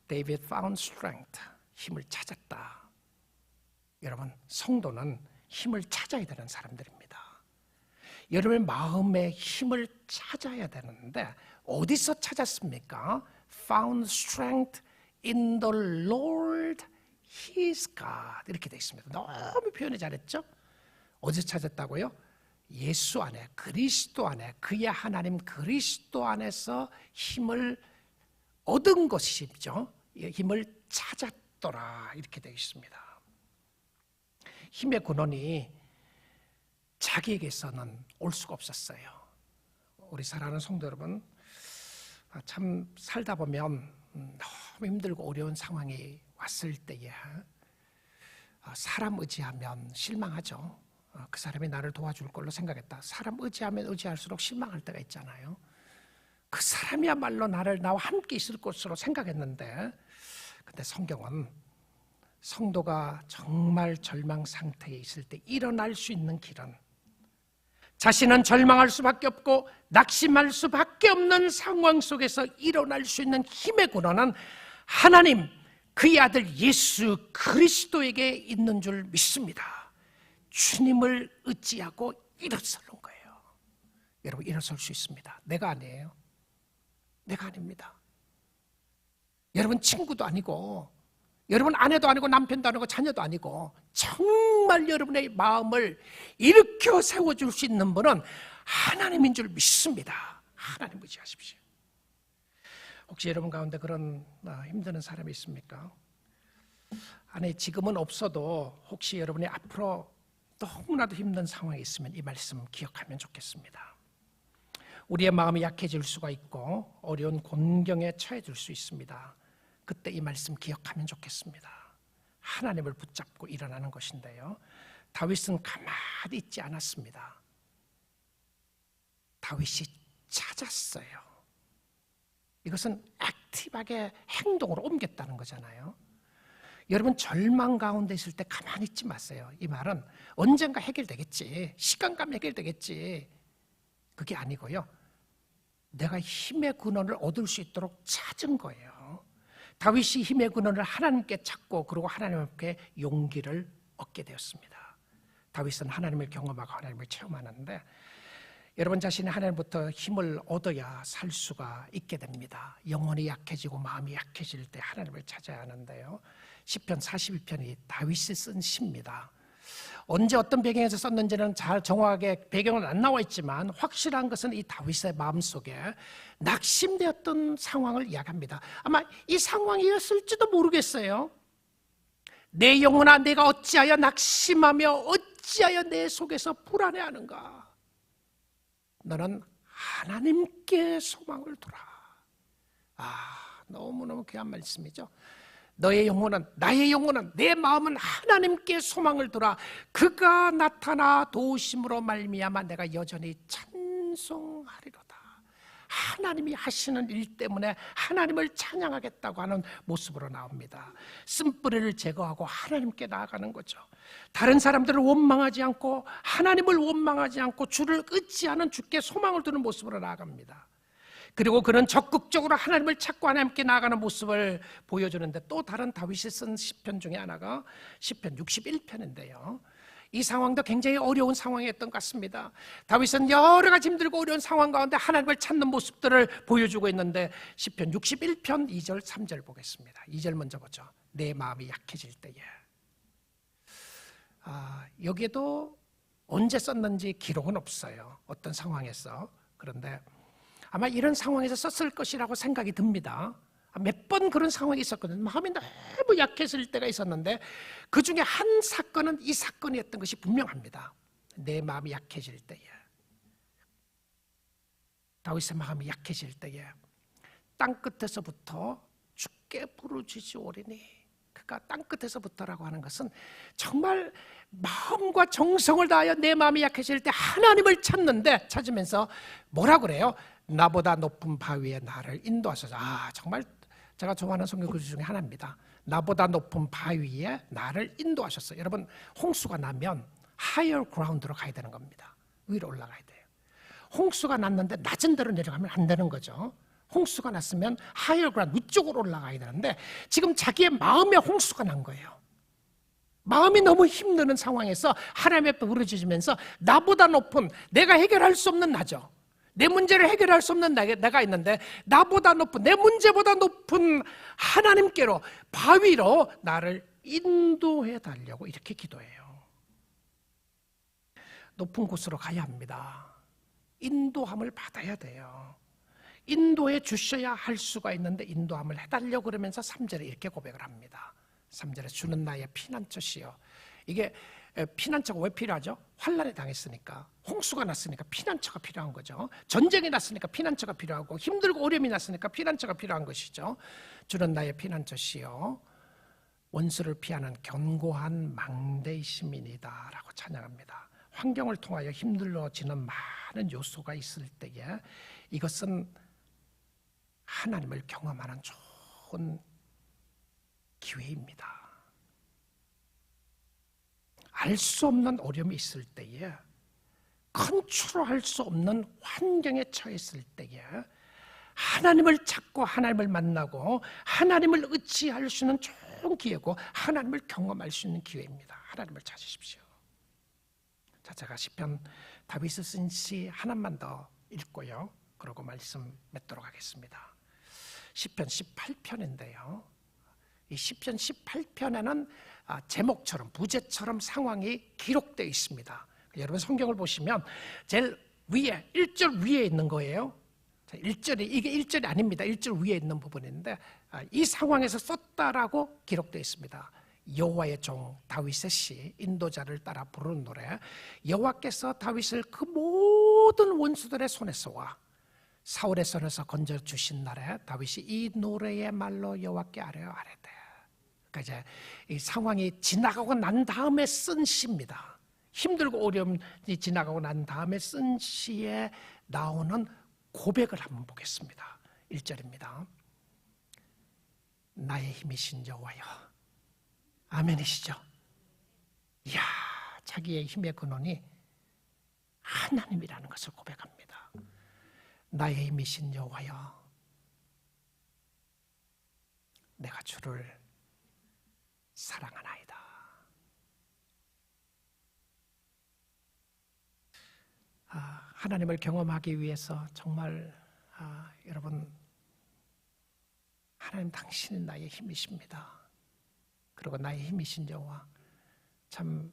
David found strength, 힘을 찾았다. 여러분, 성도는 힘을 찾아야 되는 사람들입니다. 여러분의 마음의 힘을 찾아야 되는데 어디서 찾았습니까? Found strength in the Lord His God, 이렇게 되어 있습니다. 너무 표현이 잘했죠? 어디서 찾았다고요? 예수 안에, 그리스도 안에, 그의 하나님 그리스도 안에서 힘을 얻은 것이죠. 힘을 찾았다. 붙더라 이렇게 되어 있습니다. 힘의 근원이 자기에게서는 올 수가 없었어요. 우리 사랑하는 성도 여러분, 참 살다 보면 너무 힘들고 어려운 상황이 왔을 때에 사람 의지하면 실망하죠. 그 사람이 나를 도와줄 걸로 생각했다. 사람 의지하면 의지할수록 실망할 때가 있잖아요. 그 사람이야말로 나와 함께 있을 것으로 생각했는데, 근데 성경은 성도가 정말 절망 상태에 있을 때 일어날 수 있는 길은, 자신은 절망할 수밖에 없고 낙심할 수밖에 없는 상황 속에서 일어날 수 있는 힘의 근원은 하나님, 그의 아들 예수 그리스도에게 있는 줄 믿습니다. 주님을 의지하고 일어서는 거예요. 여러분, 일어설 수 있습니다. 내가 아니에요. 내가 아닙니다. 여러분 친구도 아니고, 여러분 아내도 아니고, 남편도 아니고, 자녀도 아니고, 정말 여러분의 마음을 일으켜 세워줄 수 있는 분은 하나님인 줄 믿습니다. 하나님 의지하십시오. 혹시 여러분 가운데 그런 힘드는 사람이 있습니까? 아니, 지금은 없어도 혹시 여러분이 앞으로 너무나도 힘든 상황이 있으면 이 말씀 기억하면 좋겠습니다. 우리의 마음이 약해질 수가 있고 어려운 곤경에 처해질 수 있습니다. 그때 이 말씀 기억하면 좋겠습니다. 하나님을 붙잡고 일어나는 것인데요, 다윗은 가만히 있지 않았습니다. 다윗이 찾았어요. 이것은 액티브하게 행동으로 옮겼다는 거잖아요. 여러분, 절망 가운데 있을 때 가만히 있지 마세요. 이 말은 언젠가 해결되겠지, 시간 가면 해결되겠지, 그게 아니고요, 내가 힘의 근원을 얻을 수 있도록 찾은 거예요. 다윗이 힘의 근원을 하나님께 찾고, 그리고 하나님께 용기를 얻게 되었습니다. 다윗은 하나님을 경험하고 하나님을 체험하는데, 여러분 자신이 하나님부터 힘을 얻어야 살 수가 있게 됩니다. 영혼이 약해지고 마음이 약해질 때 하나님을 찾아야 하는데요, 시편 42편이 다윗이 쓴 시입니다. 언제 어떤 배경에서 썼는지는 잘 정확하게 배경은 안 나와 있지만, 확실한 것은 이 다윗의 마음속에 낙심되었던 상황을 이야기합니다. 아마 이 상황이었을지도 모르겠어요. 내 영혼아, 내가 어찌하여 낙심하며 어찌하여 내 속에서 불안해하는가? 너는 하나님께 소망을 두라. 너무너무 귀한 말씀이죠. 너의 영혼은, 나의 영혼은, 내 마음은 하나님께 소망을 두라. 그가 나타나 도우심으로 말미암아 내가 여전히 찬송하리로다. 하나님이 하시는 일 때문에 하나님을 찬양하겠다고 하는 모습으로 나옵니다. 쓴뿌리를 제거하고 하나님께 나아가는 거죠. 다른 사람들을 원망하지 않고, 하나님을 원망하지 않고, 주를 의지하는, 주께 소망을 두는 모습으로 나아갑니다. 그리고 그는 적극적으로 하나님을 찾고 하나님께 나아가는 모습을 보여주는데, 또 다른 다윗이 쓴 시편 중에 하나가 시편 61편인데요 이 상황도 굉장히 어려운 상황이었던 것 같습니다. 다윗은 여러 가지 힘들고 어려운 상황 가운데 하나님을 찾는 모습들을 보여주고 있는데, 시편 61편 2절 3절 보겠습니다. 2절 먼저 보죠. 내 마음이 약해질 때에. 여기에도 언제 썼는지 기록은 없어요, 어떤 상황에서. 그런데 아마 이런 상황에서 썼을 것이라고 생각이 듭니다. 몇 번 그런 상황이 있었거든요. 마음이 너무 약해질 때가 있었는데, 그 중에 한 사건은 이 사건이었던 것이 분명합니다. 내 마음이 약해질 때에, 다윗의 마음이 약해질 때에 땅끝에서부터 주께 부르짖으오리니, 그가 땅끝에서부터라고 하는 것은 정말 마음과 정성을 다하여 내 마음이 약해질 때 하나님을 찾으면서 뭐라 그래요? 나보다 높은 바위에 나를 인도하소서. 정말 제가 좋아하는 성경 구절 중에 하나입니다. 나보다 높은 바위에 나를 인도하셨어요. 여러분, 홍수가 나면 higher ground로 가야 되는 겁니다. 위로 올라가야 돼요. 홍수가 났는데 낮은 데로 내려가면 안 되는 거죠. 홍수가 났으면 higher ground, 위쪽으로 올라가야 되는데, 지금 자기의 마음에 홍수가 난 거예요. 마음이 너무 힘드는 상황에서 하나님 앞에 부르짖으면서, 나보다 높은, 내가 해결할 수 없는 나죠. 내 문제를 해결할 수 없는 내가 있는데, 나보다 높은, 내 문제보다 높은 하나님께로, 바위로 나를 인도해 달라고 이렇게 기도해요. 높은 곳으로 가야 합니다. 인도함을 받아야 돼요. 인도해 주셔야 할 수가 있는데 인도함을 해달라고 그러면서 3절에 이렇게 고백을 합니다. 3절에 주는 나의 피난처시요. 이게 피난처가 왜 필요하죠? 환난에 당했으니까, 홍수가 났으니까 피난처가 필요한 거죠. 전쟁이 났으니까 피난처가 필요하고, 힘들고 어려움이 났으니까 피난처가 필요한 것이죠. 주는 나의 피난처시요 원수를 피하는 견고한 망대이심이니이다 라고 찬양합니다. 환경을 통하여 힘들어지는 많은 요소가 있을 때에 이것은 하나님을 경험하는 좋은 기회입니다. 알 수 없는 어려움이 있을 때에, 컨트롤할 수 없는 환경에 처했을 때에 하나님을 찾고 하나님을 만나고 하나님을 의지할 수 있는 좋은 기회고, 하나님을 경험할 수 있는 기회입니다. 하나님을 찾으십시오. 자, 제가 시편 다윗이 쓴 시 하나만 더 읽고요, 그러고 말씀 맺도록 하겠습니다. 시편 18편인데요 이 시편 18편에는 제목처럼, 부제처럼 상황이 기록되어 있습니다. 여러분 성경을 보시면 제일 위에, 1절 위에 있는 거예요. 1절이, 이게 1절이 아닙니다. 1절 위에 있는 부분인데, 이 상황에서 썼다라고 기록되어 있습니다. 여호와의 종 다윗의 시, 인도자를 따라 부르는 노래. 여호와께서 다윗을 그 모든 원수들의 손에서와 사울의 손에서 건져주신 날에 다윗이 이 노래의 말로 여호와께 아뢰되. 그러니까 이제 이 상황이 지나가고 난 다음에 쓴 시입니다. 힘들고 어려움이 지나가고 난 다음에 쓴 시에 나오는 고백을 한번 보겠습니다. 1절입니다. 나의 힘이신 여호와여. 아멘이시죠? 이야, 자기의 힘의 근원이 하나님이라는 것을 고백합니다. 나의 힘이신 여호와여, 내가 주를 사랑하나이다. 하나님을 경험하기 위해서 정말 여러분, 하나님 당신은 나의 힘이십니다. 그리고 나의 힘이신 여호와, 참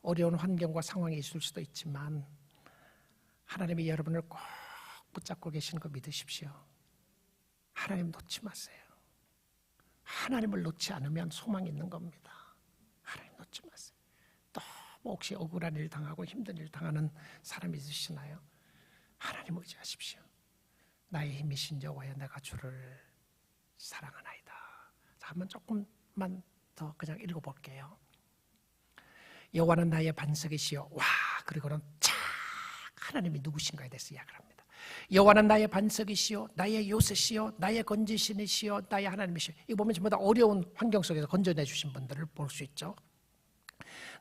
어려운 환경과 상황이 있을 수도 있지만 하나님이 여러분을 꼭 붙잡고 계시는 거 믿으십시오. 하나님 놓지 마세요. 하나님을 놓지 않으면 소망이 있는 겁니다. 하나님 놓지 마세요. 또 뭐 혹시 억울한 일 당하고 힘든 일 당하는 사람이 있으시나요? 하나님 의지하십시오. 나의 힘이신 여호와여, 내가 주를 사랑하나이다. 자, 한번 조금만 더 그냥 읽어볼게요. 여호와는 나의 반석이시여. 와, 그리고는 착 하나님이 누구신가에 대해서 이야기를 합니다. 여호와는 나의 반석이시여, 나의 요새시여, 나의 건지신이시여, 나의 하나님이시여. 이거 보면 전부 다 어려운 환경 속에서 건져내 주신 분들을 볼 수 있죠.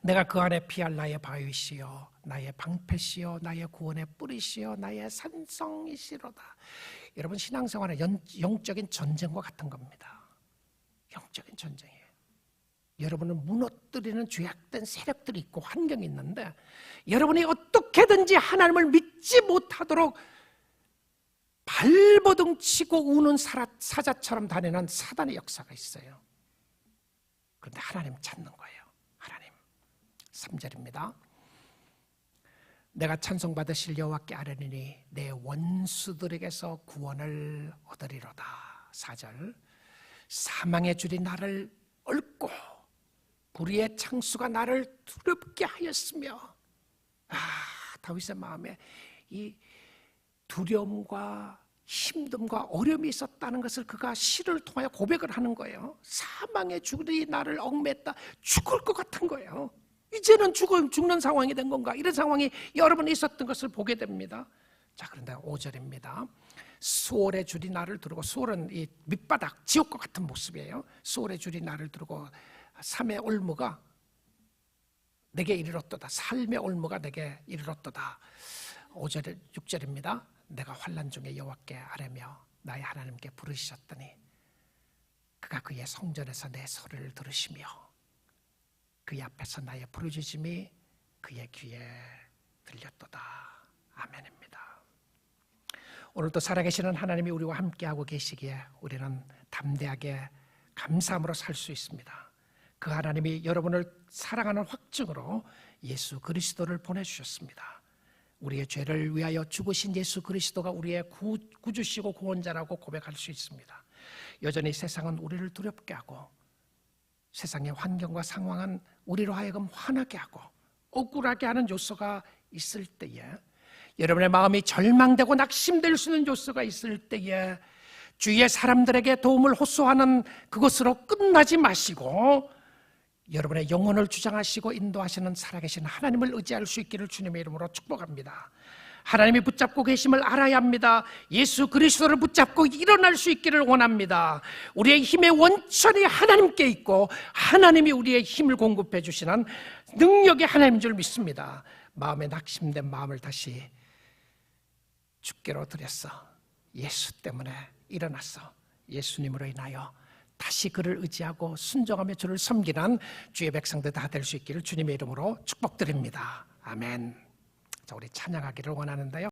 내가 그 안에 피할 나의 바위시여, 나의 방패시여, 나의 구원의 뿌리시여, 나의 산성이시로다. 여러분, 신앙생활은 영적인 전쟁과 같은 겁니다. 영적인 전쟁이에요. 여러분을 무너뜨리는 죄악된 세력들이 있고 환경이 있는데, 여러분이 어떻게든지 하나님을 믿지 못하도록 발버둥 치고 우는 사자처럼 다니는 사단의 역사가 있어요. 그런데 하나님 찾는 거예요. 하나님. 3절입니다. 내가 찬송받으실 여호와께 아뢰리니 내 원수들에게서 구원을 얻으리로다. 4절. 사망의 줄이 나를 얽고 불의의 창수가 나를 두렵게 하였으며. 다윗의 마음에 이 두려움과 힘듦과 어려움이 있었다는 것을 그가 시를 통하여 고백을 하는 거예요. 사망의 줄이 나를 얽맸다. 죽을 것 같은 거예요. 이제는 죽는 상황이 된 건가? 이런 상황이 여러 번 있었던 것을 보게 됩니다. 자, 그런데 5절입니다. 수월의 줄이 나를 두르고, 수월은 이 밑바닥, 지옥과 같은 모습이에요. 수월의 줄이 나를 두르고 삶의 올무가 내게 이르렀도다. 삶의 올무가 내게 이르렀도다. 5절, 6절입니다. 내가 환난 중에 여호와께 아뢰며 나의 하나님께 부르시셨더니 그가 그의 성전에서 내 소리를 들으시며 그의 앞에서 나의 부르짖음이 그의 귀에 들렸도다. 아멘입니다. 오늘도 살아계시는 하나님이 우리와 함께하고 계시기에 우리는 담대하게 감사함으로 살 수 있습니다. 그 하나님이 여러분을 사랑하는 확증으로 예수 그리스도를 보내주셨습니다. 우리의 죄를 위하여 죽으신 예수 그리스도가 우리의 구주시고 구원자라고 고백할 수 있습니다. 여전히 세상은 우리를 두렵게 하고 세상의 환경과 상황은 우리로 하여금 화나게 하고 억울하게 하는 요소가 있을 때에, 여러분의 마음이 절망되고 낙심될 수 있는 요소가 있을 때에 주위의 사람들에게 도움을 호소하는 그것으로 끝나지 마시고 여러분의 영혼을 주장하시고 인도하시는 살아계신 하나님을 의지할 수 있기를 주님의 이름으로 축복합니다. 하나님이 붙잡고 계심을 알아야 합니다. 예수 그리스도를 붙잡고 일어날 수 있기를 원합니다. 우리의 힘의 원천이 하나님께 있고 하나님이 우리의 힘을 공급해 주시는 능력의 하나님인 줄 믿습니다. 마음에 낙심된 마음을 다시 주께로 드렸어. 예수 때문에 일어났어. 예수님으로 인하여 다시 그를 의지하고 순종하며 주를 섬기는 주의 백성들 다 될 수 있기를 주님의 이름으로 축복드립니다. 아멘. 자, 우리 찬양하기를 원하는데요.